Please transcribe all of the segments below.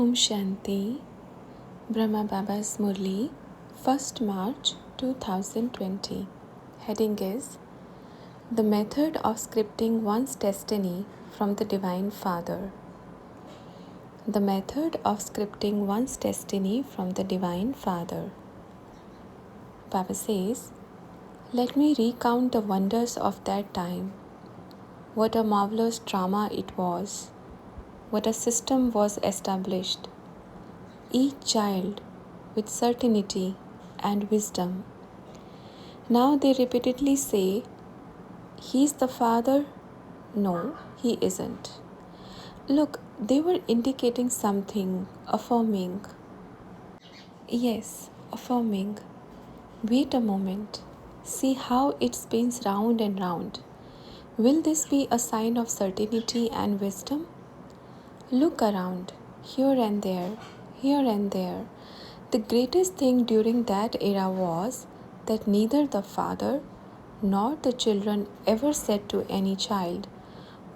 Om Shanti, Brahma Baba's Murli, 1st March 2020. Heading is The Method of Scripting One's Destiny from the Divine Father. The Method of Scripting One's Destiny from the Divine Father. Baba says, "Let me recount the wonders of that time. What a marvelous drama it was. What a system was established. Each child with certainty and wisdom. Now they repeatedly say, He's the Father. No, He isn't. Look, they were indicating something, affirming. Yes, affirming. Wait a moment. See how it spins round and round. Will this be a sign of certainty and wisdom? Look around, here and there, here and there. The greatest thing during that era was that neither the father nor the children ever said to any child,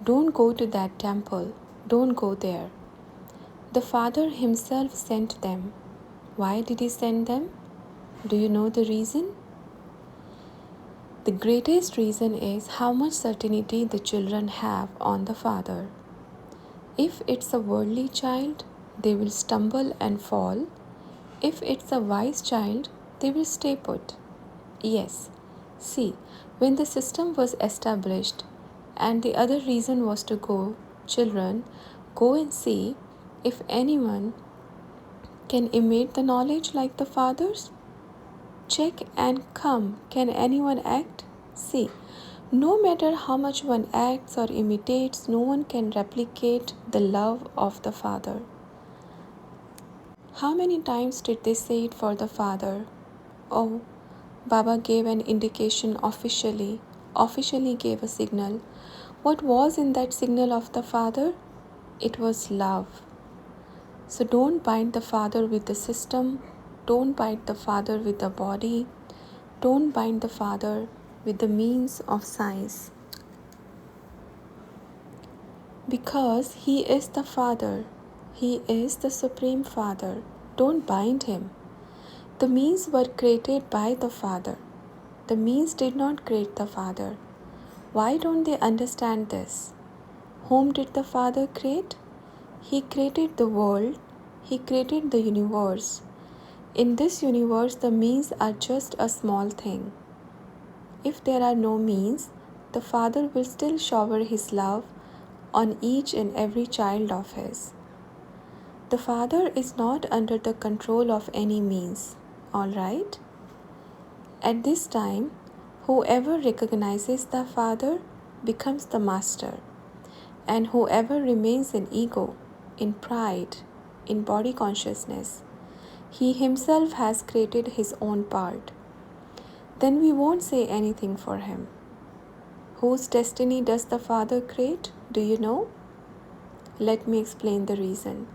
Don't go to that temple, don't go there. The Father himself sent them. Why did he send them? Do you know the reason? The greatest reason is how much certainty the children have on the Father. If it's a worldly child, they will stumble and fall. If it's a wise child, they will stay put. Yes, see, when the system was established and the other reason was to go, children, go and see if anyone can imitate the knowledge like the fathers. Check and come, can anyone act? See, no matter how much one acts or imitates, no one can replicate the love of the Father. How many times did they say it for the Father? Oh, Baba gave an indication officially gave a signal. What was in that signal of the Father? It was love. So don't bind the Father with the system, don't bind the Father with the body, don't bind the Father with the means of science. Because He is the Father, He is the Supreme Father. Don't bind Him. The means were created by the Father. The means did not create the Father. Why don't they understand this? Whom did the Father create? He created the world. He created the universe. In this universe, the means are just a small thing. If there are no means, the Father will still shower His love on each and every child of His. The Father is not under the control of any means, all right? At this time, whoever recognizes the Father becomes the master, and whoever remains in ego, in pride, in body consciousness, he himself has created his own part. Then we won't say anything for him. Whose destiny does the Father create? Do you know? Let me explain the reason.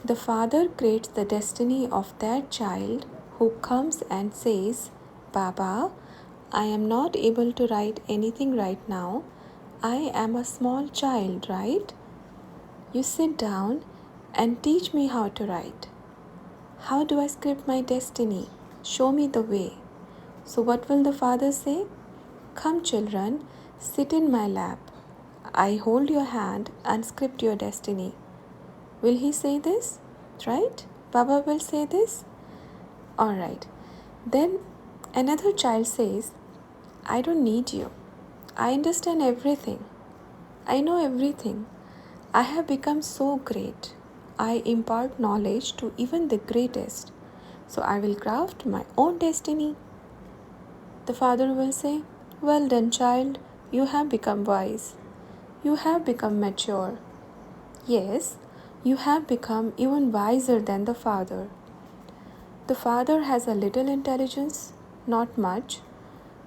The Father creates the destiny of that child who comes and says, Baba, I am not able to write anything right now. I am a small child, right? You sit down and teach me how to write. How do I script my destiny? Show me the way. So what will the Father say? Come, children, sit in my lap. I hold your hand and script your destiny. Will he say this? Right? Baba will say this? Alright. Then another child says, I don't need you. I understand everything. I know everything. I have become so great. I impart knowledge to even the greatest. So I will craft my own destiny. The Father will say, Well done, child. You have become wise. You have become mature. Yes, you have become even wiser than the Father. The Father has a little intelligence, not much.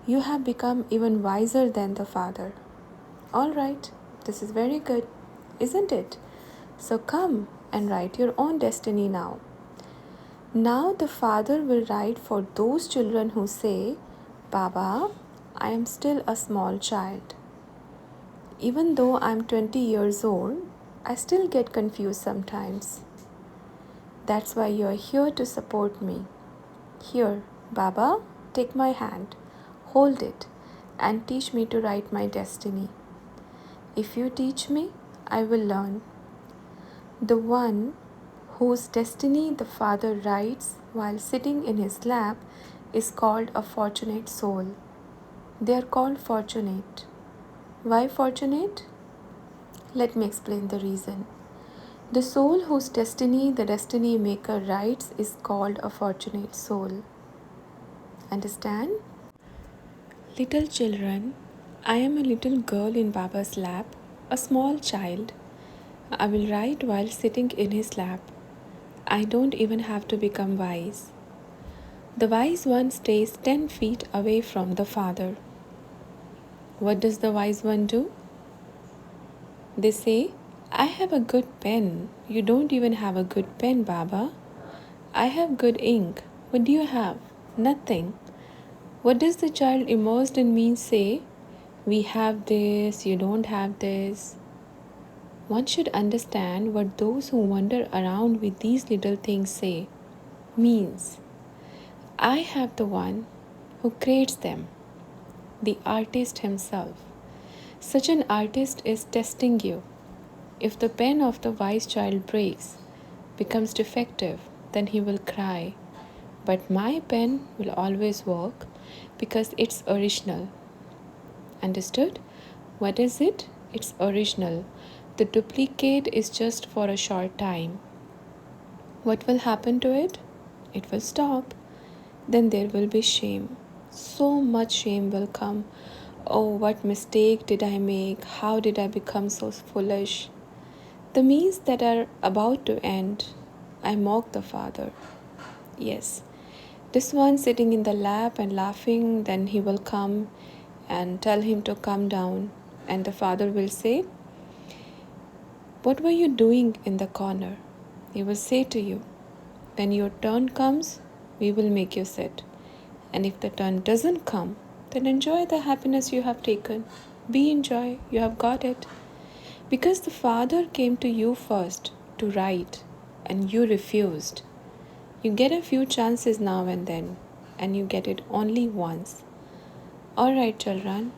You have become even wiser than the Father. All right, this is very good, isn't it? So come and write your own destiny now. Now the Father will write for those children who say, Baba, I am still a small child. Even though I am 20 years old, I still get confused sometimes. That's why you are here to support me. Here, Baba, take my hand, hold it, and teach me to write my destiny. If you teach me, I will learn. The one whose destiny the Father writes while sitting in his lap is called a fortunate soul. They are called fortunate. Why fortunate? Let me explain the reason. The soul whose destiny the destiny maker writes is called a fortunate soul. Understand? Little children, I am a little girl in Baba's lap, a small child. I will write while sitting in his lap. I don't even have to become wise. The wise one stays 10 feet away from the Father. What does the wise one do? They say, I have a good pen. You don't even have a good pen, Baba. I have good ink. What do you have? Nothing. What does the child immersed in me say? We have this, you don't have this. One should understand what those who wander around with these little things say means. I have the one who creates them, the artist himself. Such an artist is testing you. If the pen of the wise child breaks, becomes defective, then he will cry. But my pen will always work because it's original. Understood? What is it? It's original. The duplicate is just for a short time. What will happen to it? It will stop. Then there will be shame. So much shame will come. Oh, what mistake did I make? How did I become so foolish? The means that are about to end, I mock the Father. Yes, this one sitting in the lap and laughing, then he will come and tell him to come down. And the Father will say, what were you doing in the corner? He will say to you, when your turn comes, we will make you sit. And if the turn doesn't come, then enjoy the happiness you have taken. Be in joy, you have got it. Because the Father came to you first to write and you refused. You get a few chances now and then, and you get it only once. Alright, children.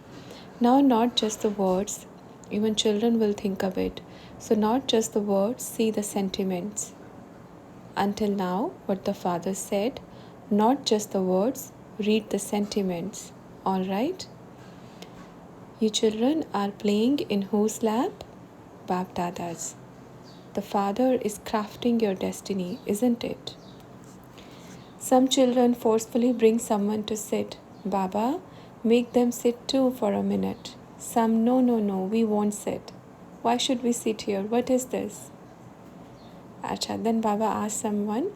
Now not just the words, even children will think of it. So not just the words, see the sentiments. Until now, what the Father said, not just the words, read the sentiments. Alright? You children are playing in whose lap? Bab Dada's. The Father is crafting your destiny, isn't it? Some children forcefully bring someone to sit. Baba, make them sit too for a minute. Some, no, we won't sit. Why should we sit here? What is this? Acha, then Baba asked someone,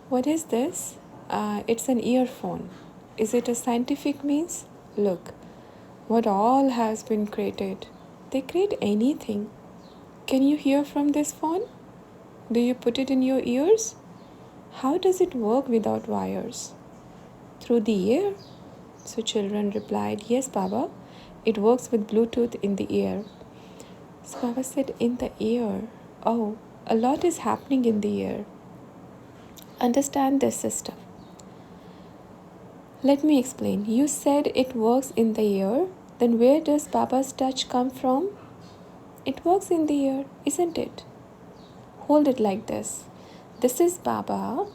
what is this? It's an earphone. Is it a scientific means? Look, what all has been created. They create anything. Can you hear from this phone? Do you put it in your ears? How does it work without wires? Through the air? So children replied, yes, Baba, it works with Bluetooth in the ear. So Baba said, in the ear. Oh, a lot is happening in the ear. Understand this system. Let me explain. You said it works in the ear. Then where does Baba's touch come from? It works in the ear, isn't it? Hold it like this. This is Baba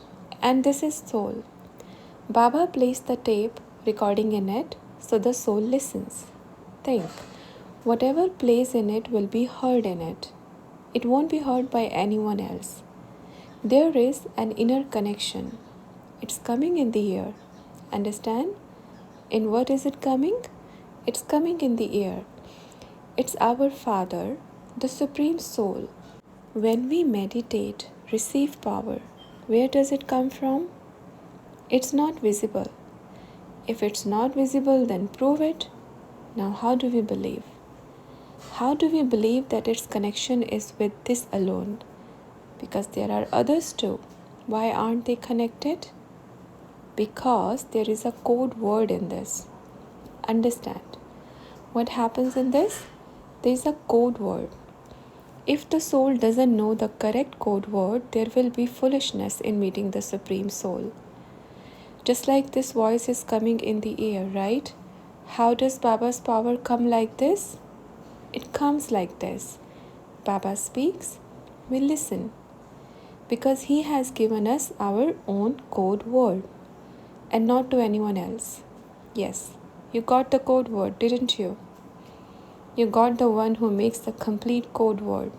and this is soul. Baba plays the tape recording in it, so the soul listens. Think. Whatever plays in it will be heard in it. It won't be heard by anyone else. There is an inner connection. It's coming in the ear. Understand? In what is it coming? It's coming in the ear. It's our Father, the Supreme Soul. When we meditate, receive power. Where does it come from? It's not visible. If it's not visible, then prove it. Now, how do we believe? How do we believe that its connection is with this alone? Because there are others too. Why aren't they connected? Because there is a code word in this. Understand. What happens in this? There is a code word. If the soul doesn't know the correct code word, there will be foolishness in meeting the Supreme Soul. Just like this voice is coming in the air, right? How does Baba's power come like this? It comes like this. Baba speaks, we listen. Because he has given us our own code word and not to anyone else. Yes, you got the code word, didn't you? You got the one who makes the complete code word.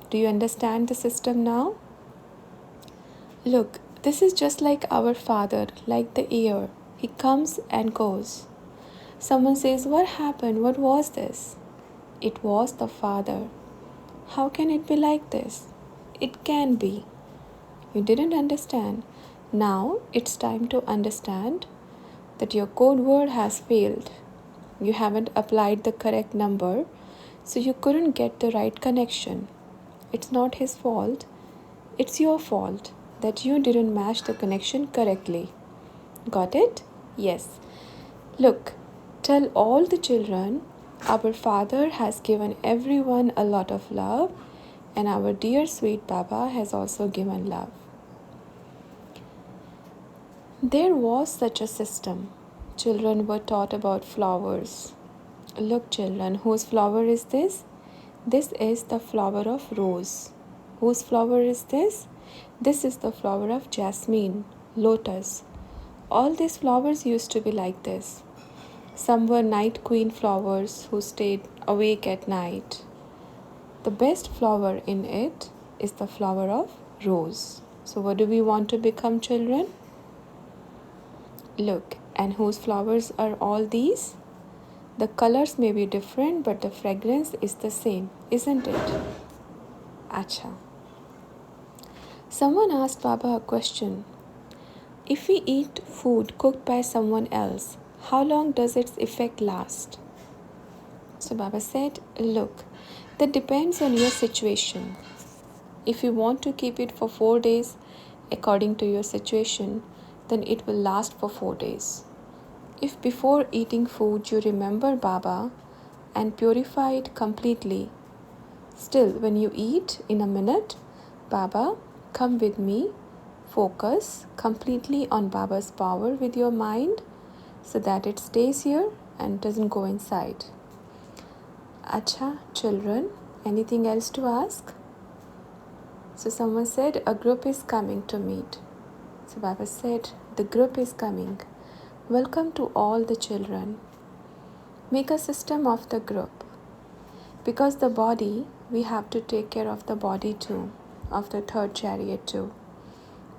Do you understand the system now? Look, this is just like our Father, like the air. He comes and goes. Someone says, what happened? What was this? It was the Father. How can it be like this? It can be. You didn't understand. Now it's time to understand that your code word has failed. You haven't applied the correct number, so you couldn't get the right connection. It's not his fault. It's your fault that you didn't match the connection correctly. Got it? Yes. Look, tell all the children, our Father has given everyone a lot of love, and our dear sweet Baba has also given love. There was such a system. Children were taught about flowers. Look, children, whose flower is this? This is the flower of rose. Whose flower is this? This is the flower of jasmine, lotus. All these flowers used to be like this. Some were night queen flowers who stayed awake at night. The best flower in it is the flower of rose. So what do we want to become, children? Look, and whose flowers are all these? The colors may be different, but the fragrance is the same, isn't it? Acha. Someone asked Baba a question. If we eat food cooked by someone else, how long does its effect last? So Baba said, look, that depends on your situation. If you want to keep it for 4 days, according to your situation, then it will last for 4 days. If before eating food you remember Baba and purify it completely, still when you eat in a minute, Baba, come with me, focus completely on Baba's power with your mind so that it stays here and doesn't go inside. Acha, children, anything else to ask? So someone said, a group is coming to meet. So Baba said, the group is coming. Welcome to all the children. Make a system of the group. Because the body, we have to take care of the body too, of the third chariot too.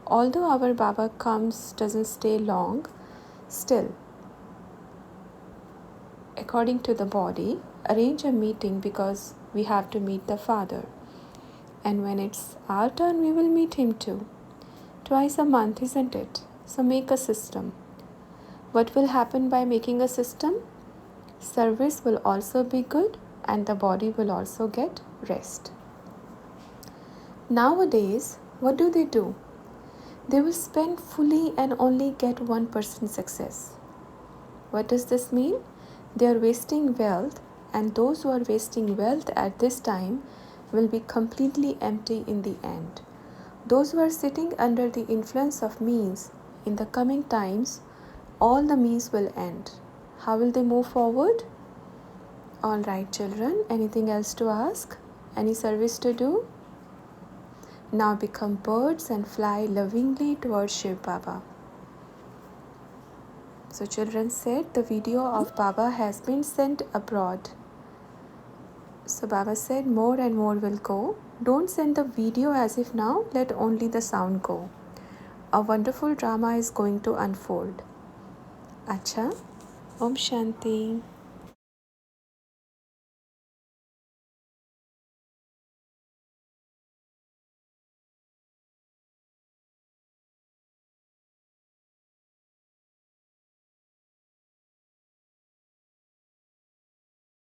Although our Baba doesn't stay long, still, according to the body, arrange a meeting because we have to meet the Father. And when it's our turn, we will meet him too. Twice a month, isn't it? So make a system. What will happen by making a system? Service will also be good and the body will also get rest. Nowadays, what do? They will spend fully and only get 1% success. What does this mean? They are wasting wealth, and those who are wasting wealth at this time will be completely empty in the end. Those who are sitting under the influence of means, in the coming times, all the means will end. How will they move forward? All right, children, anything else to ask? Any service to do? Now become birds and fly lovingly towards Shiv Baba. So children said the video of Baba has been sent abroad. So Baba said more and more will go. Don't send the video as if now, let only the sound go. A wonderful drama is going to unfold. Acha, Om Shanti.